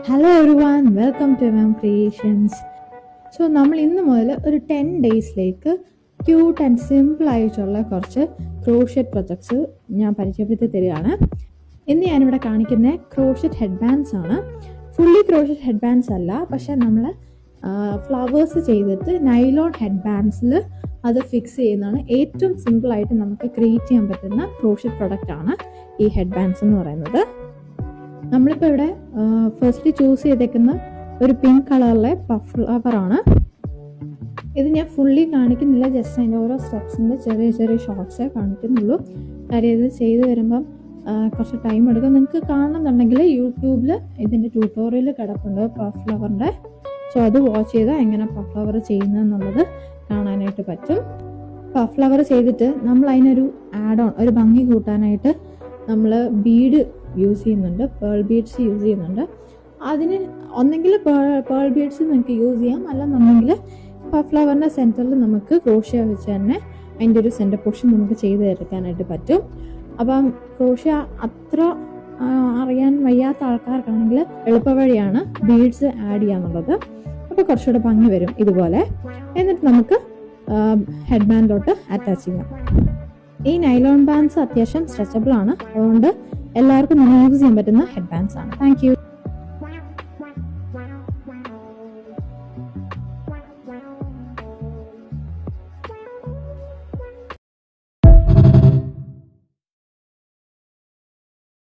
Hello everyone, welcome to Mam Creations. So നമ്മൾ ഇന്ന് മുതൽ ഒരു 10 ഡേയ്സിലേക്ക് ക്യൂട്ട് ആൻഡ് സിമ്പിൾ ആയിട്ടുള്ള കുറച്ച് ക്രോഷറ്റ് പ്രൊജക്ട്സ് ഞാൻ പരിചയപ്പെടുത്തി തരികയാണ്. ഇന്ന് ഞാനിവിടെ കാണിക്കുന്ന ക്രോഷറ്റ് ഹെഡ് ബാൻഡ്സ് ആണ്. ഫുള്ളി ക്രോഷറ്റ് ഹെഡ് ബാൻഡ്സ് അല്ല, പക്ഷെ നമ്മൾ ഫ്ലവേഴ്സ് ചെയ്തിട്ട് നൈലോൺ ഹെഡ് ബാൻഡ്സിൽ അത് ഫിക്സ് ചെയ്യുന്നതാണ്. ഏറ്റവും സിമ്പിളായിട്ട് നമുക്ക് ക്രിയേറ്റ് ചെയ്യാൻ പറ്റുന്ന ക്രോഷറ്റ് പ്രൊഡക്റ്റ് ആണ് ഈ ഹെഡ് ബാൻഡ്സ് എന്ന് പറയുന്നത്. നമ്മളിപ്പോൾ ഇവിടെ ഫസ്റ്റ്ലി ചൂസ് ചെയ്തേക്കുന്ന ഒരു പിങ്ക് കളറിലെ പഫ് ഫ്ലവറാണ്. ഇത് ഞാൻ ഫുള്ളി കാണിക്കുന്നില്ല, ജസ്റ്റ് അതിൻ്റെ ഓരോ സ്റ്റെപ്സിൻ്റെ ചെറിയ ചെറിയ ഷോർട്ട്സേ കാണിക്കുന്നുള്ളൂ. കാര്യം ഇത് ചെയ്ത് വരുമ്പം കുറച്ച് ടൈം എടുക്കും. നിങ്ങൾക്ക് കാണണമെന്നുണ്ടെങ്കിൽ യൂട്യൂബിൽ ഇതിൻ്റെ ട്യൂട്ടോറിയൽ കിടപ്പുണ്ട് പഫ് ഫ്ലവറിൻ്റെ. സോ അത് വാച്ച് ചെയ്താൽ എങ്ങനെ പഫ് ഫ്ലവർ ചെയ്യുന്നതെന്നുള്ളത് കാണാനായിട്ട് പറ്റും. പഫ് ഫ്ലവർ ചെയ്തിട്ട് നമ്മൾ അതിനൊരു ആഡ് ഓൺ, ഒരു ഭംഗി കൂട്ടാനായിട്ട് നമ്മൾ ബീഡ് യൂസ് ചെയ്യുന്നുണ്ട്, പേൾ ബീഡ്സ് യൂസ് ചെയ്യുന്നുണ്ട്. അതിന് ഒന്നെങ്കിൽ പേൾ ബീഡ്സ് നിങ്ങൾക്ക് യൂസ് ചെയ്യാം, അല്ലെന്നുണ്ടെങ്കിൽ പഫ് ഫ്ലവറിൻ്റെ സെൻറ്ററിൽ നമുക്ക് ക്രോഷ്യ വെച്ച് തന്നെ അതിൻ്റെ ഒരു സെൻറ്റർ പോർഷൻ നമുക്ക് ചെയ്തെടുക്കാനായിട്ട് പറ്റും. അപ്പം ക്രോഷ്യ അത്ര അറിയാൻ വയ്യാത്ത ആൾക്കാർക്കാണെങ്കിൽ എളുപ്പവഴിയാണ് ബീഡ്സ് ആഡ് ചെയ്യാന്നുള്ളത്. അപ്പോൾ കുറച്ചുകൂടെ ഭംഗി വരും ഇതുപോലെ. എന്നിട്ട് നമുക്ക് ഹെഡ് ബാൻഡിലോട്ട് അറ്റാച്ച് ചെയ്യാം. ഈ നൈലോൺ ബാൻഡ്സ് അത്യാവശ്യം സ്ട്രെച്ചബിൾ ആണ്, അതുകൊണ്ട് എല്ലാവർക്കും യൂസ് ചെയ്യാൻ പറ്റുന്ന ഹെഡ് ബാൻഡ്സ് ആണ്. Thank you.